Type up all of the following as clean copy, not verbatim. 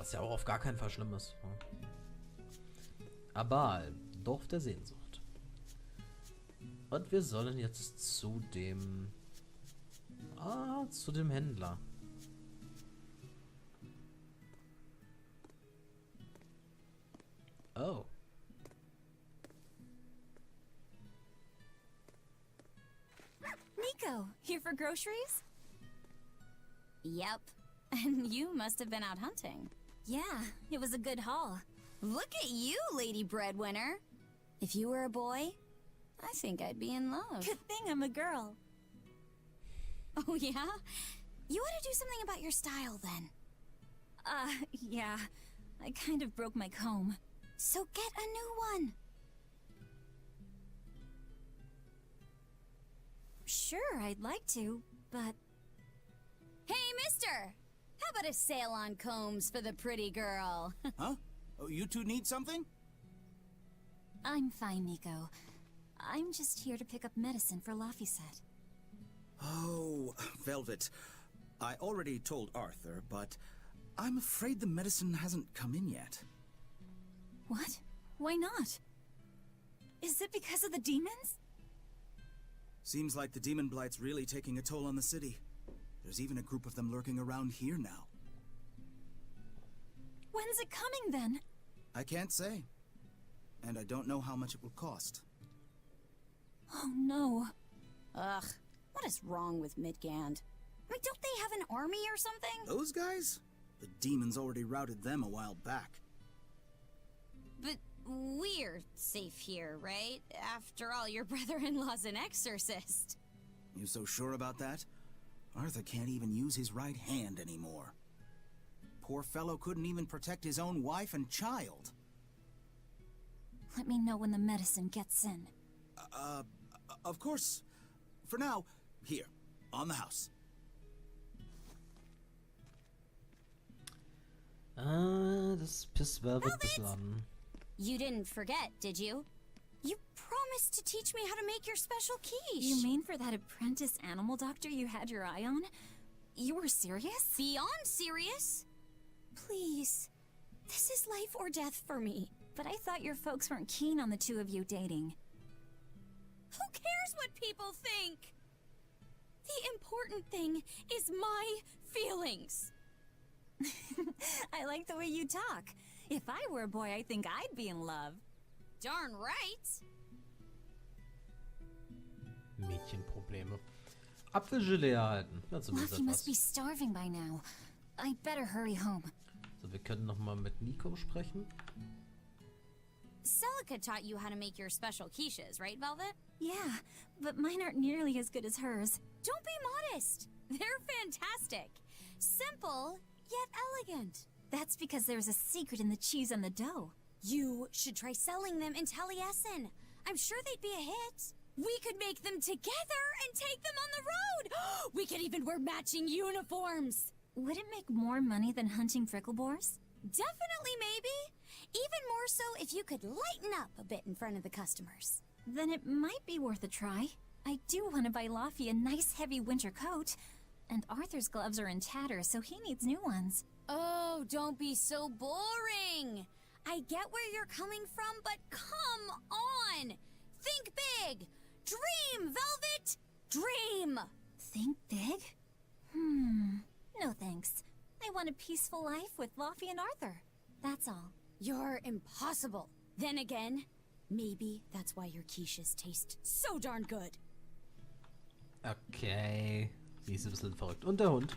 Was ja auch auf gar keinen Fall schlimm ist. Ne? Aber Dorf der Sehnsucht. Und wir sollen jetzt zu dem... zu dem Händler. Oh. Nico, here for groceries? Yep. And you must have been out hunting. Yeah, it was a good haul. Look at you, Lady Breadwinner. If you were a boy, I think I'd be in love. Good thing I'm a girl. Oh, yeah? You ought to do something about your style, then. Yeah. I kind of broke my comb. So get a new one. Sure, I'd like to, but... Hey, mister! How about a sale on combs for the pretty girl? Huh? Oh, you two need something? I'm fine, Nico. I'm just here to pick up medicine for Laphicet. Oh, Velvet. I already told Arthur, but I'm afraid the medicine hasn't come in yet. What? Why not? Is it because of the demons? Seems like the demon blight's really taking a toll on the city. There's even a group of them lurking around here now. When's it coming, then? I can't say. And I don't know how much it will cost. Oh, no. Ugh, what is wrong with Midgand? I mean, don't they have an army or something? Those guys? The demons already routed them a while back. But we're safe here, right? After all, your brother-in-law's an exorcist. You so sure about that? Arthur can't even use his right hand anymore. Poor fellow couldn't even protect his own wife and child. Let me know when the medicine gets in. Of course. For now, here, on the house. Das Pissware wird besladen. You didn't forget, did you? You promised to teach me how to make your special quiche. You mean for that apprentice animal doctor you had your eye on? You were serious? Beyond serious. Please. This is life or death for me. But I thought your folks weren't keen on the two of you dating. Who cares what people think? The important thing is my feelings. I like the way you talk. If I were a boy, I think I'd be in love. Darn right. Mädchenprobleme. Apfelgelee erhalten. Ja, zumindest Luffy must etwas. be starving by now. I'd better hurry home. So, wir können noch mal mit Nico sprechen. Celica taught you how to make your special quiches, right, Velvet? Yeah, but mine aren't nearly as good as hers. Don't be modest. They're fantastic. Simple, yet elegant. That's because there's a secret in the cheese and the dough. You should try selling them in Taliesin. I'm sure they'd be a hit. We could make them together and take them on the road. We could even wear matching uniforms. Would it make more money than hunting fricklebores? Definitely, maybe. Even more so if you could lighten up a bit in front of the customers. Then it might be worth a try. I do want to buy Laffy a nice heavy winter coat. And Arthur's gloves are in tatters, so he needs new ones. Oh, don't be so boring. I get where you're coming from, but come on. Think big. Dream, Velvet. Dream. Think big? No thanks. I want a peaceful life with Laffy and Arthur. That's all. You're impossible. Then again, maybe that's why your quiches taste so darn good. Okay. Die ist ein bisschen verrückt. Und der Hund.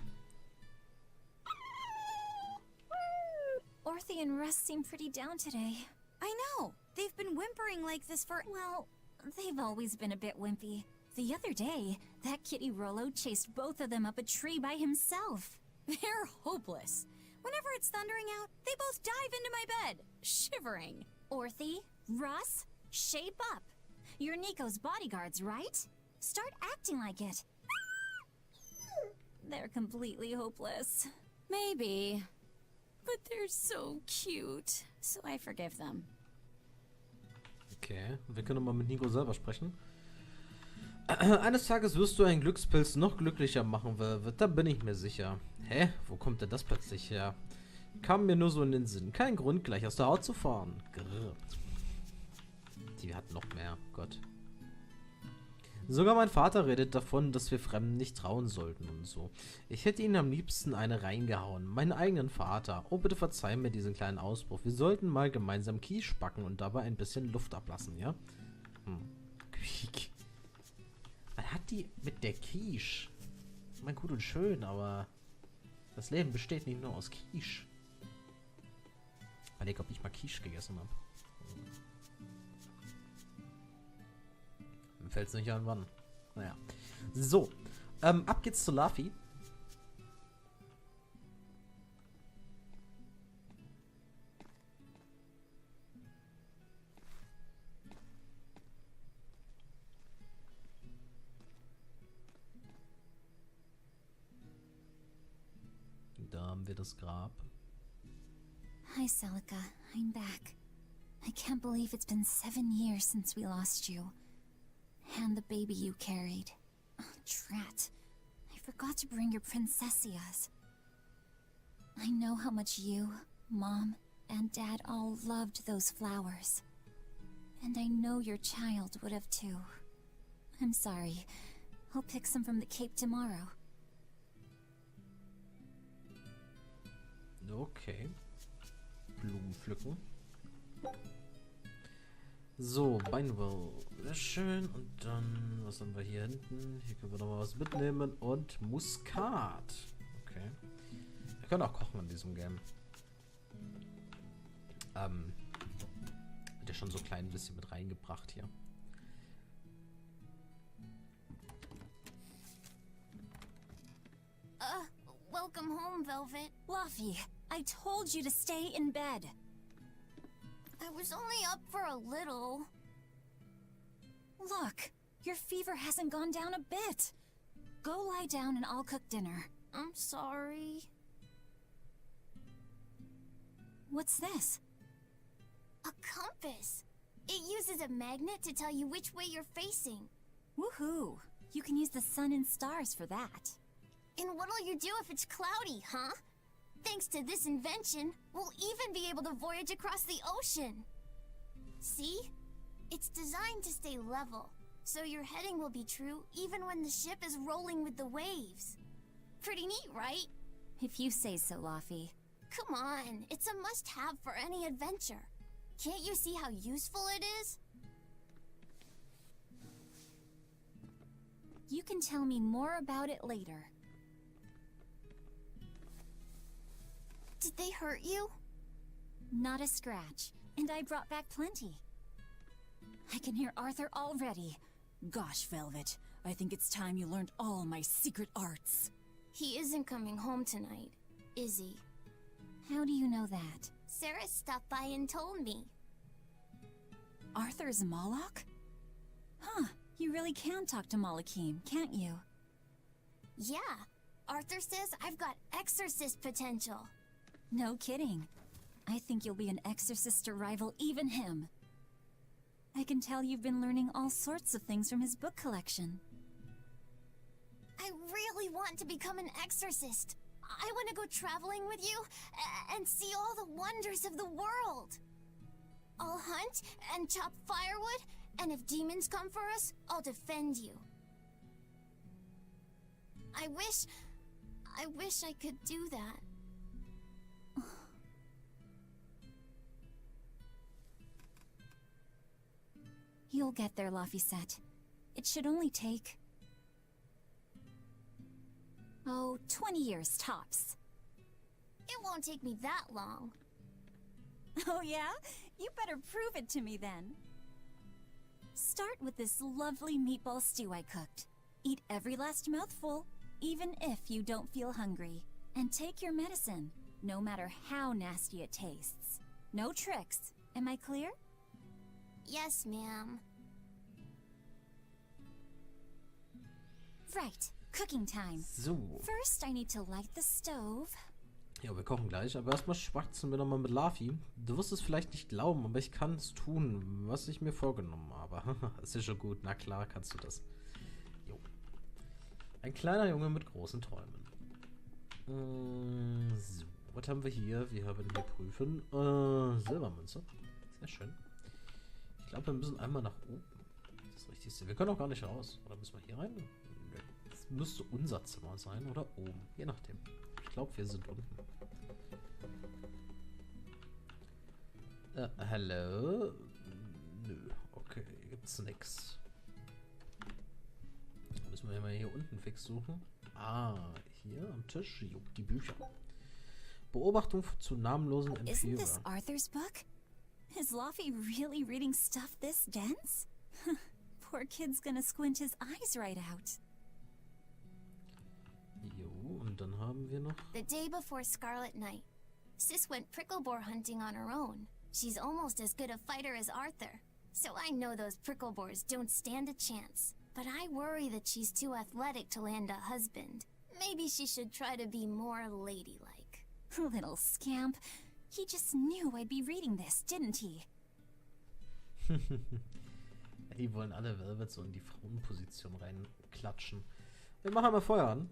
Orthy and Russ seem pretty down today. I know. They've been whimpering like this for... Well, they've always been a bit wimpy. The other day, that kitty Rollo chased both of them up a tree by himself. They're hopeless. Whenever it's thundering out, they both dive into my bed, shivering. Orthy, Russ, shape up. You're Nico's bodyguards, right? Start acting like it. They're completely hopeless. Maybe. But they're so cute, so I forgive them. Okay, wir können mal mit Nico selber sprechen. Eines Tages wirst du einen Glückspilz noch glücklicher machen, Velvet, da bin ich mir sicher. Hä? Wo kommt denn das plötzlich her? Kam mir nur so in den Sinn. Kein Grund, gleich aus der Haut zu fahren. Grrr. Die hat noch mehr. Gott. Sogar mein Vater redet davon, dass wir Fremden nicht trauen sollten und so. Ich hätte ihnen am liebsten eine reingehauen. Meinen eigenen Vater. Oh, bitte verzeih mir diesen kleinen Ausbruch. Wir sollten mal gemeinsam Quiche backen und dabei ein bisschen Luft ablassen, ja? Quiek. Was hat die mit der Quiche? Mein gut und schön, aber das Leben besteht nicht nur aus Quiche. Weil ich glaube, ich mal Quiche gegessen habe. Mir fällt es nicht an, wann. Naja. So. Ab geht's zu Luffy. Da haben wir das Grab. Hi, Celica. I'm back. I can't believe it's been 7 years since we lost you. And the baby you carried. Oh, drat. I forgot to bring your princessias. I know how much you, Mom, and Dad all loved those flowers. And I know your child would have too. I'm sorry. I'll pick some from the Cape tomorrow. Okay. Blumen pflücken. So, Beinwell. Sehr schön. Und dann, was haben wir hier hinten? Hier können wir noch mal was mitnehmen. Und Muskat. Okay. Wir können auch kochen in diesem Game. Wird ja schon so ein klein bisschen mit reingebracht hier. Welcome home, Velvet. Luffy, I told you to stay in bed. I was only up for a little. Look, your fever hasn't gone down a bit. Go lie down and I'll cook dinner. I'm sorry. What's this? A compass. It uses a magnet to tell you which way you're facing. Woohoo! You can use the sun and stars for that. And what'll you do if it's cloudy, huh? Thanks to this invention, we'll even be able to voyage across the ocean. See? It's designed to stay level, so your heading will be true even when the ship is rolling with the waves. Pretty neat, right? If you say so, Luffy. Come on, it's a must-have for any adventure. Can't you see how useful it is? You can tell me more about it later. Did they hurt you? Not a scratch, and I brought back plenty. I can hear Arthur already. Gosh, Velvet, I think it's time you learned all my secret arts. He isn't coming home tonight, is he? How do you know that? Sarah stopped by and told me. Arthur's Moloch? Huh, you really can talk to Malakim, can't you? Yeah, Arthur says I've got exorcist potential. No kidding. I think you'll be an exorcist to rival even him. I can tell you've been learning all sorts of things from his book collection. I really want to become an exorcist. I want to go traveling with you and see all the wonders of the world. I'll hunt and chop firewood, and if demons come for us, I'll defend you. I wish I could do that. You'll get there, Laphicet. It should only take... 20 years tops. It won't take me that long. Oh yeah? You better prove it to me then. Start with this lovely meatball stew I cooked. Eat every last mouthful, even if you don't feel hungry. And take your medicine, no matter how nasty it tastes. No tricks. Am I clear? Yes, ma'am. Right, cooking time. So. First, I need to light the stove. Ja, wir kochen gleich, aber erstmal schwatzen wir nochmal mit Luffy. Du wirst es vielleicht nicht glauben, aber ich kann es tun, was ich mir vorgenommen habe. Das ist schon gut, na klar kannst du das. Jo. Ein kleiner Junge mit großen Träumen. So, Was haben wir hier? Wir haben hier prüfen. Silbermünze. Sehr schön. Ich glaube, wir müssen einmal nach oben. Das ist das Richtigste. Wir können auch gar nicht raus. Oder müssen wir hier rein? Das müsste unser Zimmer sein. Oder oben. Je nachdem. Ich glaube, wir sind unten. Hallo? Nö. Okay, hier gibt's nix. Müssen wir mal hier unten fix suchen. Ah, hier am Tisch. Jo, die Bücher. Beobachtung zu namenlosen Isn't this Empfehlern. Arthur's book? Is Laffy really reading stuff this dense? Poor kid's gonna squint his eyes right out. Jo, und dann haben wir noch... The day before Scarlet Night, Sis went prickleboar hunting on her own. She's almost as good a fighter as Arthur. So I know those prickleboars don't stand a chance. But I worry that she's too athletic to land a husband. Maybe she should try to be more ladylike. Little scamp. He just knew I'd be reading this, didn't he? Die wollen alle Velvet so in die Frauenposition reinklatschen. Wir machen mal Feuer an.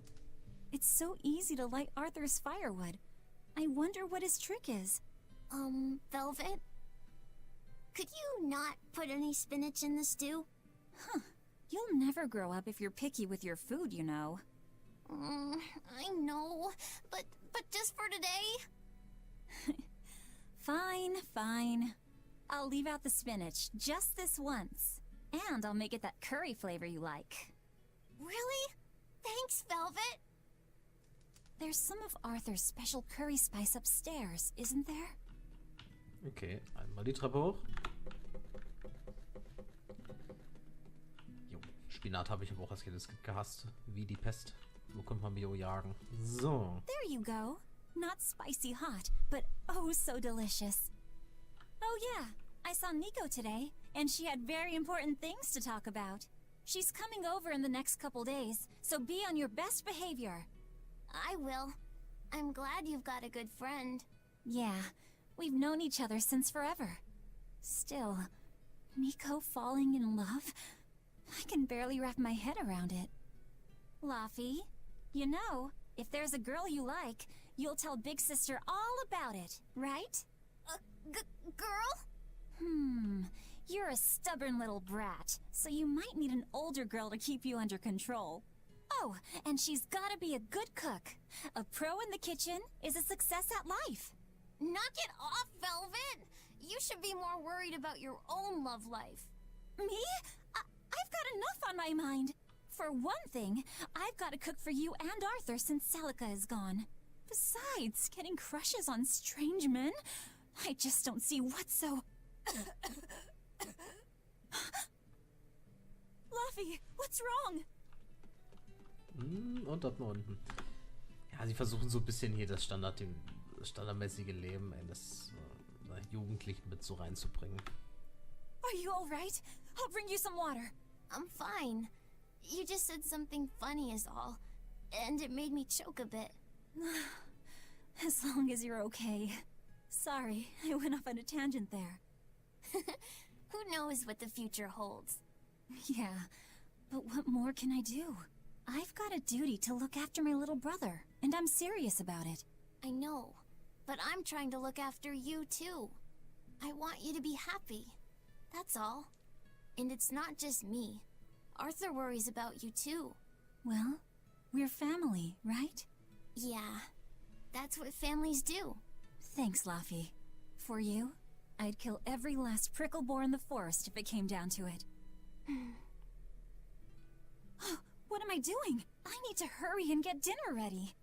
It's so easy to light Arthur's firewood. I wonder what his trick is. Velvet? Could you not put any spinach in the stew? You'll never grow up if you're picky with your food, you know. I know, but just for today? Fine, fine. I'll leave out the spinach just this once. And I'll make it that curry flavor you like. Really? Thanks, Velvet. There's some of Arthur's special curry spice upstairs, isn't there? Okay, einmal die Treppe hoch. Jo, Spinat habe ich aber auch als Kind gehasst. Wie die Pest. Wo kommt man Bio jagen? So. There you go. Not spicy hot, but oh so delicious. Oh yeah, I saw Nico today, and she had very important things to talk about. She's coming over in the next couple days, so be on your best behavior. I will. I'm glad you've got a good friend. Yeah, we've known each other since forever. Still, Nico falling in love? I can barely wrap my head around it. Laffy, you know, if there's a girl you like, you'll tell Big Sister all about it, right? Girl? You're a stubborn little brat, so you might need an older girl to keep you under control. Oh, and she's gotta be a good cook. A pro in the kitchen is a success at life. Knock it off, Velvet! You should be more worried about your own love life. Me? I've got enough on my mind. For one thing, I've got to cook for you and Arthur since Celica is gone. Besides, getting crushes on strange men? I just don't see what's so... Laffy, what's wrong? Und dort mal unten. Ja, sie versuchen so ein bisschen hier das standardmäßige Leben des Jugendlichen mit so reinzubringen. Are you all right? I'll bring you some water. I'm fine. You just said something funny is all, and it made me choke a bit. As long as you're okay. Sorry, I went off on a tangent there. Who knows what the future holds? Yeah, but what more can I do? I've got a duty to look after my little brother, and I'm serious about it. I know, but I'm trying to look after you too. I want you to be happy. That's all. And it's not just me. Arthur worries about you too. Well, we're family, right? Yeah, that's what families do. Thanks, Laffy. For you, I'd kill every last prickleboar in the forest if it came down to it. What am I doing? I need to hurry and get dinner ready.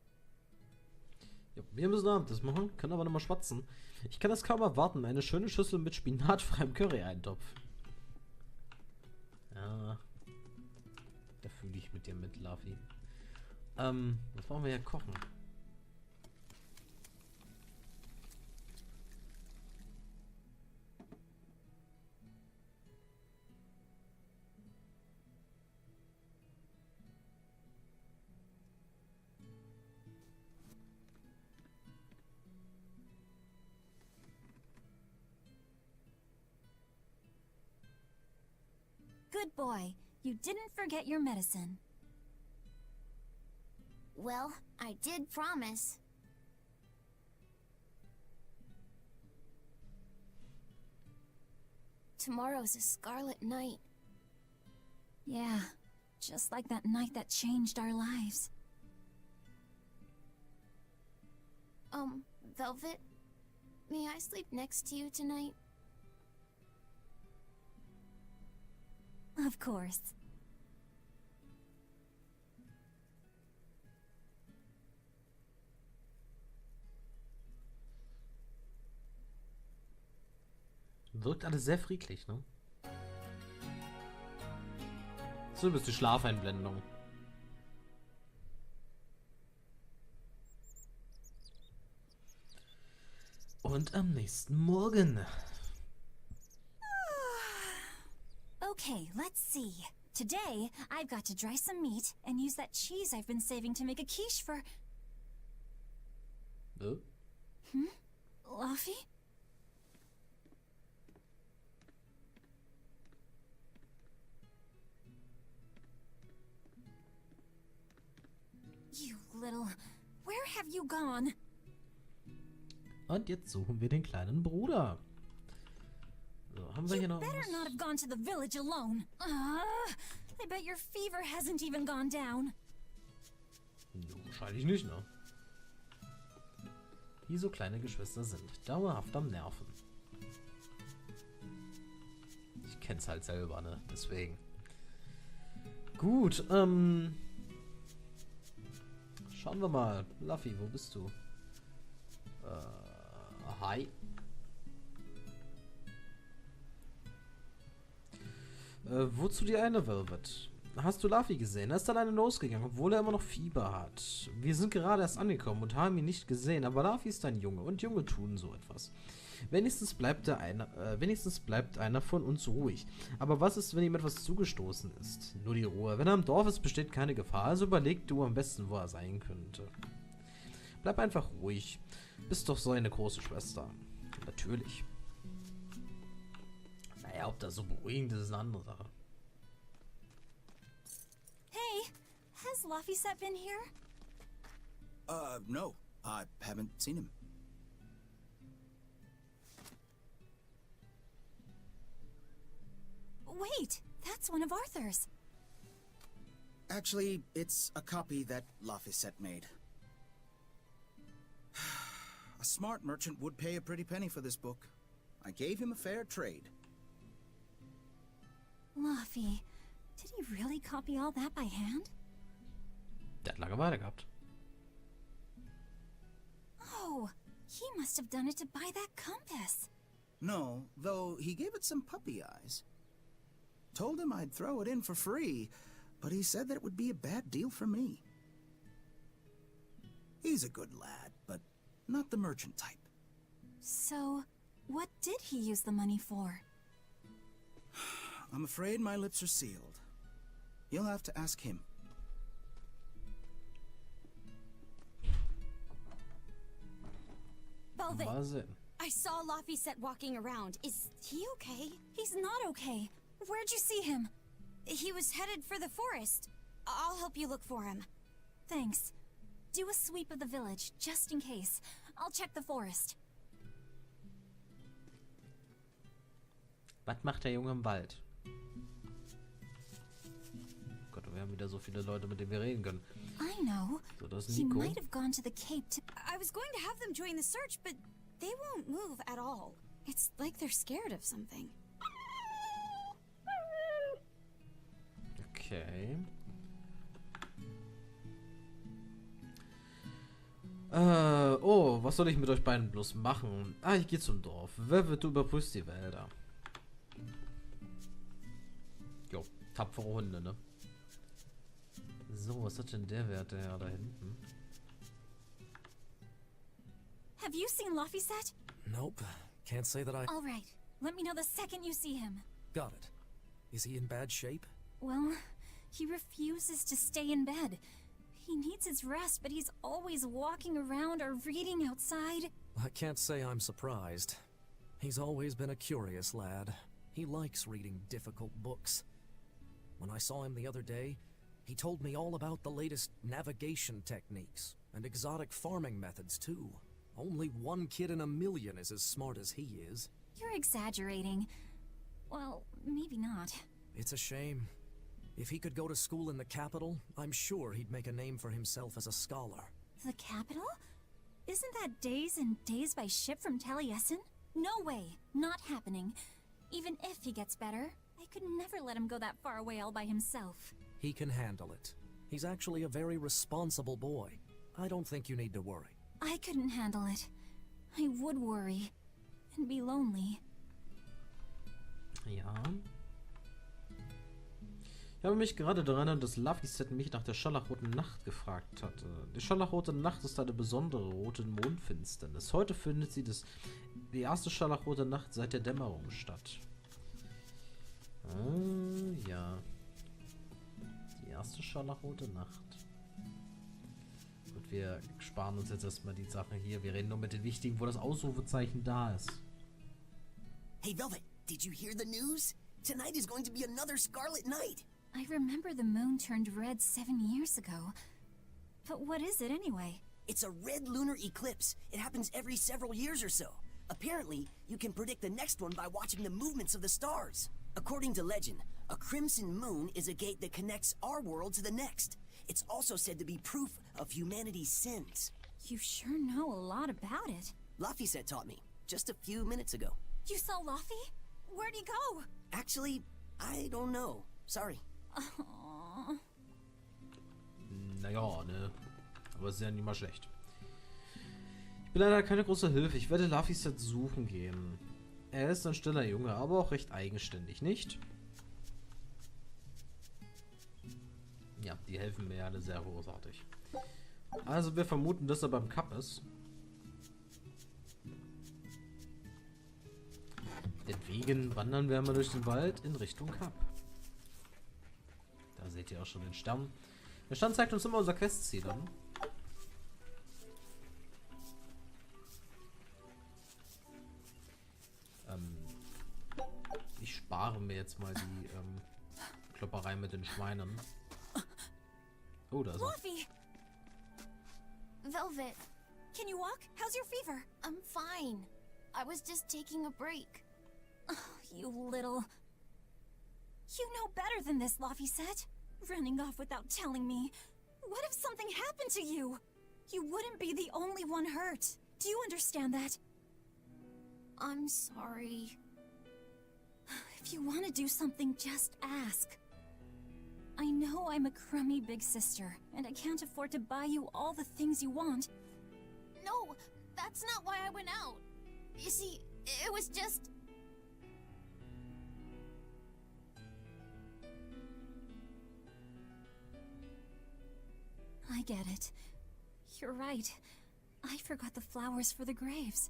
Ja, wir müssen Abendessen machen, können aber noch mal schwatzen. Ich kann das kaum erwarten. Eine schöne Schüssel mit spinatfreiem Curry-Eintopf. Ja, da fühle ich mit dir mit, Laffy. Was wollen wir hier kochen? Good boy. You didn't forget your medicine. Well, I did promise. tomorrow's a scarlet night. Yeah, just like that night that changed our lives. Velvet, may I sleep next to you tonight? Of course. Wirkt alles sehr friedlich, ne? So bist die Schlafeinblendung. Und am nächsten Morgen. Okay, let's see. Today, I've got to dry some meat and use that cheese I've been saving to make a quiche for... Luffy? You little... Where have you gone? Und jetzt suchen wir den kleinen Bruder. So, haben wir hier noch You better not have gone to the village alone. I bet your fever hasn't even gone down. No, wahrscheinlich nicht, ne? Wie so kleine Geschwister sind. Dauerhaft am Nerven. Ich kenn's halt selber, ne? Deswegen. Gut, schauen wir mal. Luffy, wo bist du? Hi. Wozu die eine, Velvet? Hast du Luffy gesehen? Er ist alleine losgegangen, obwohl er immer noch Fieber hat. Wir sind gerade erst angekommen und haben ihn nicht gesehen, aber Luffy ist ein Junge und Junge tun so etwas. Wenigstens bleibt einer von uns ruhig. Aber was ist, wenn ihm etwas zugestoßen ist? Nur die Ruhe. Wenn er im Dorf ist, besteht keine Gefahr, also überleg du am besten, wo er sein könnte. Bleib einfach ruhig. Bist doch so eine große Schwester. Natürlich. Naja, ob das so beruhigend ist, ist eine andere Sache. Hey, has Luffy set been here? No. I haven't seen him. Wait, that's one of Arthur's. Actually, it's a copy that Laphicet made. A smart merchant would pay a pretty penny for this book. I gave him a fair trade. Luffy, did he really copy all that by hand? Der hat Langeweile gehabt. Oh, he must have done it to buy that compass. No, though he gave it some puppy eyes. Told him I'd throw it in for free, but he said that it would be a bad deal for me. He's a good lad, but not the merchant type. So, what did he use the money for? I'm afraid my lips are sealed. You'll have to ask him. Velvet, Was it? I saw Laphicet walking around. Is he okay? He's not okay. Where'd you see him? He was headed for the forest. I'll help you look for him. Thanks. Do a sweep of the village, just in case. I'll check the forest. Was macht der Junge im Wald? Gott, wir haben wieder so viele Leute, mit denen wir reden können. I know. So, das ist He Nico. might have gone to the cape to... I was going to have them join the search, but they won't move at all. It's like they're scared of something. Okay. Oh, was soll ich mit euch beiden bloß machen? Ah, ich gehe zum Dorf. Du überprüfst die Wälder. Jo, tapfere Hunde, ne? So, was hat denn der Wert, der da hinten? Have you seen Laphicet? Nope. Can't say that I... All right. Let me know the second you see him. Got it. Is he in bad shape? Well, he refuses to stay in bed. He needs his rest, but he's always walking around or reading outside. I can't say I'm surprised. He's always been a curious lad. He likes reading difficult books. When I saw him the other day, he told me all about the latest navigation techniques and exotic farming methods too. Only one kid in a million is as smart as he is. You're exaggerating. Well, maybe not. It's a shame. If he could go to school in the capital, I'm sure he'd make a name for himself as a scholar. The capital? Isn't that days and days by ship from Taliesin? No way. Not happening. Even if he gets better, I could never let him go that far away all by himself. He can handle it. He's actually a very responsible boy. I don't think you need to worry. I couldn't handle it. I would worry. And be lonely. Ja. Ich habe mich gerade daran erinnert, dass Laphicet mich nach der scharlachroten Nacht gefragt hatte. Die scharlachrote Nacht ist eine besondere rote Mondfinsternis. Heute findet die erste scharlachrote Nacht seit der Dämmerung statt. Ja. Die erste scharlachrote Nacht. Gut, wir sparen uns jetzt erstmal die Sachen hier. Wir reden nur mit den wichtigen, wo das Ausrufezeichen da ist. Hey, Velvet, did you hear the news? Tonight is going to be another Scarlet Night. I remember the moon turned red 7 years ago. But what is it anyway? It's a red lunar eclipse. It happens every several years or so. Apparently, you can predict the next one by watching the movements of the stars. According to legend, a crimson moon is a gate that connects our world to the next. It's also said to be proof of humanity's sins. You sure know a lot about it. Laphicet taught me, just a few minutes ago. You saw Laffy? Where'd he go? Actually, I don't know. Sorry. Aww. Naja, ne. Aber ist ja nicht mal schlecht. Ich bin leider keine große Hilfe. Ich werde Laphicet suchen gehen. Er ist ein stiller Junge, aber auch recht eigenständig, nicht? Ja, die helfen mir alle sehr großartig. Also wir vermuten, dass er beim Cup ist. Deswegen wandern wir mal durch den Wald in Richtung Cup. Da seht ihr auch schon den Stern. Der Stern zeigt uns immer unser Questziel an. Ich spare mir jetzt mal die Klopperei mit den Schweinen. Oh, da ist er. Laffy! Velvet, Can you walk? How's your fever? I'm fine. I was just taking a break. Oh, you little... You know better than this, Laphicet. Running off without telling me. What if something happened to you? You wouldn't be the only one hurt. Do you understand that? I'm sorry. If you want to do something, just ask. I know I'm a crummy big sister, and I can't afford to buy you all the things you want. No, that's not why I went out. You see, it was just... I get it. You're right. I forgot the flowers for the graves.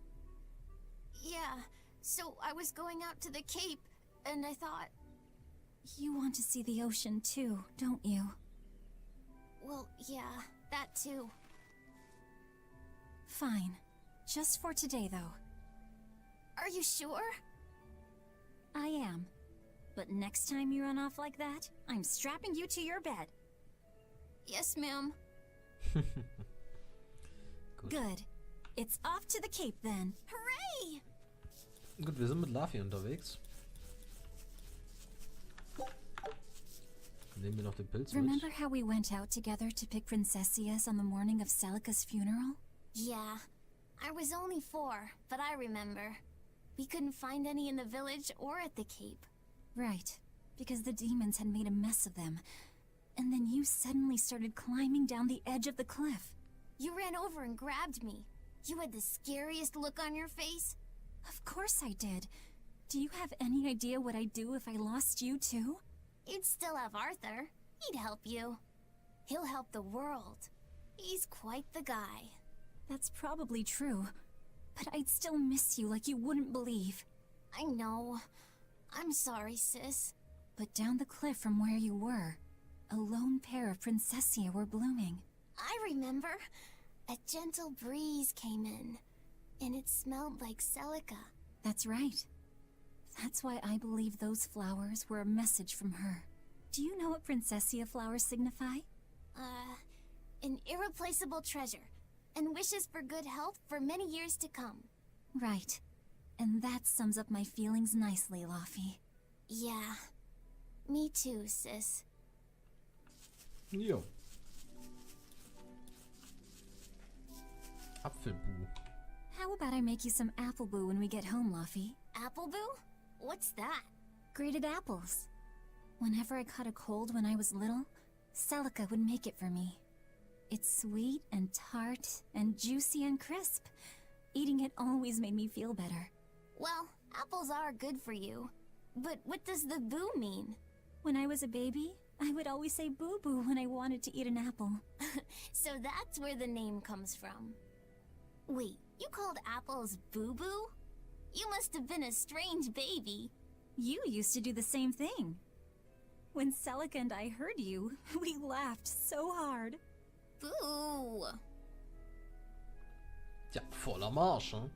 Yeah, so I was going out to the Cape, and I thought... You want to see the ocean too, don't you? Well, yeah, that too. Fine. Just for today, though. Are you sure? I am. But next time you run off like that, I'm strapping you to your bed. Yes, ma'am. Good. It's off to the Cape then. Hooray! Gut, wir sind mit Laffy unterwegs. Nehmen wir noch den Pilz mit. Remember how we went out together to pick princessias on the morning of Celica's funeral? Yeah, I was only 4, but I remember. We couldn't find any in the village or at the Cape. Right, because the demons had made a mess of them. And then you suddenly started climbing down the edge of the cliff. You ran over and grabbed me. You had the scariest look on your face. Of course I did. Do you have any idea what I'd do if I lost you too? You'd still have Arthur. He'd help you. He'll help the world. He's quite the guy. That's probably true. But I'd still miss you like you wouldn't believe. I know. I'm sorry, sis. But down the cliff from where you were, a lone pair of princessia were blooming. I remember. A gentle breeze came in, and it smelled like Celica. That's right. That's why I believe those flowers were a message from her. Do you know what princessia flowers signify? An irreplaceable treasure, and wishes for good health for many years to come. Right. And that sums up my feelings nicely, Laffy. Yeah. Me too, sis. Jo. Apfelbu. How about I make you some apple boo when we get home, Luffy? Apple Boo? What's that? Grated apples. Whenever I caught a cold when I was little, Celica would make it for me. It's sweet and tart and juicy and crisp. Eating it always made me feel better. Well, apples are good for you. But what does the boo mean? When I was a baby, I would always say boo-boo when I wanted to eat an apple. So that's where the name comes from. Wait, you called apples boo-boo? You must have been a strange baby. You used to do the same thing. When Celica and I heard you, we laughed so hard. Boo! Ja, voller Marsch, ne?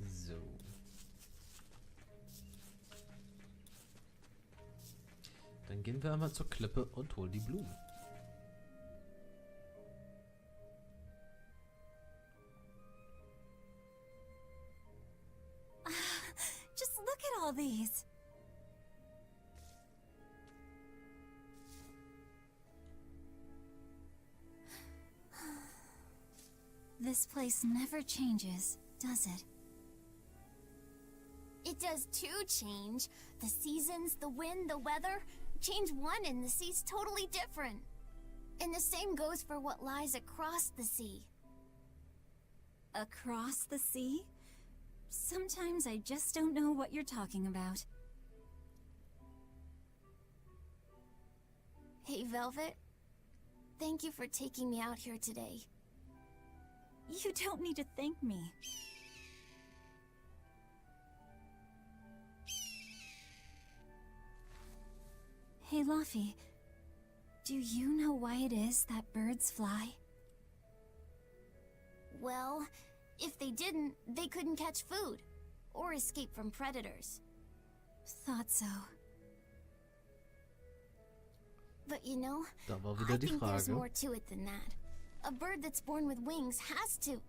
So. Dann gehen wir einmal zur Klippe und holen die Blumen. Just look at all these. This place never changes, does it? It does too change. The seasons, the wind, the weather. Change one and the sea's totally different. And the same goes for what lies across the sea. Across the sea? Sometimes I just don't know what you're talking about. Hey, Velvet. Thank you for taking me out here today. You don't need to thank me. Hey, Luffy. Do you know why it is that birds fly? Well, if they didn't, they couldn't catch food. Or escape from predators. Thought so. But you know, Da war I wieder die think there's Frage. more to it than that. A bird that's born with wings has to...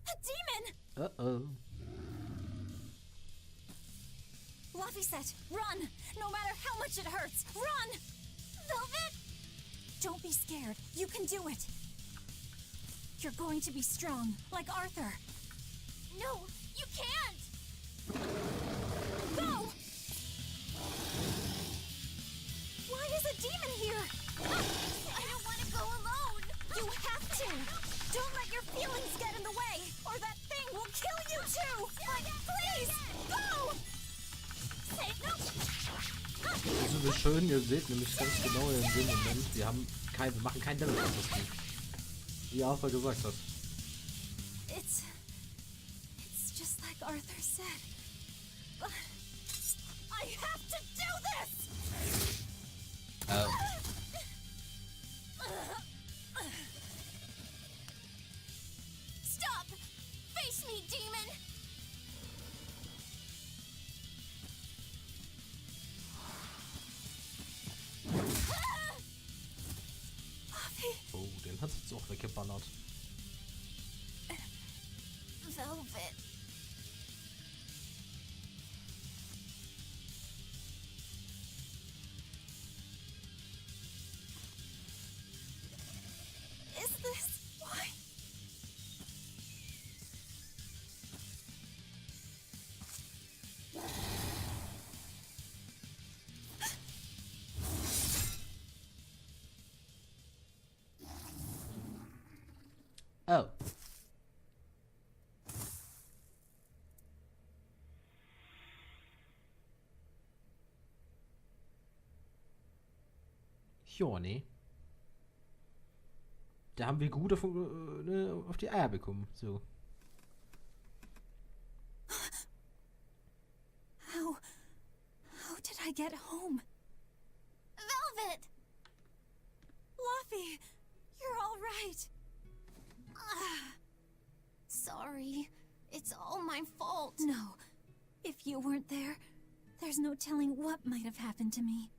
A demon! Uh-oh. Luffy said, run! No matter how much it hurts, run! Velvet? Don't be scared. You can do it. You're going to be strong, like Arthur. No, you can't! Go! Why is a demon here? I don't want to go alone! You have to! Don't let your feelings get in the way, or that thing will kill you too! But please, go! Say no! Also wie schön, ihr seht nämlich ganz genau in dem Moment, wir machen kein Damage auf das Ding. Wie Arthur gesagt hat. It's just like Arthur said. But I have to do this! Oh. Stop! Face me, demon! Oh, den hat es auch weggeballert. Velvet. Is this why? Oh. Ja, nee. Da haben wir gut auf die Eier bekommen. So. How did I get home? Velvet! Luffy, you're all right. Sorry. It's all my fault. No, if you weren't there, there's no telling what might have happened to me.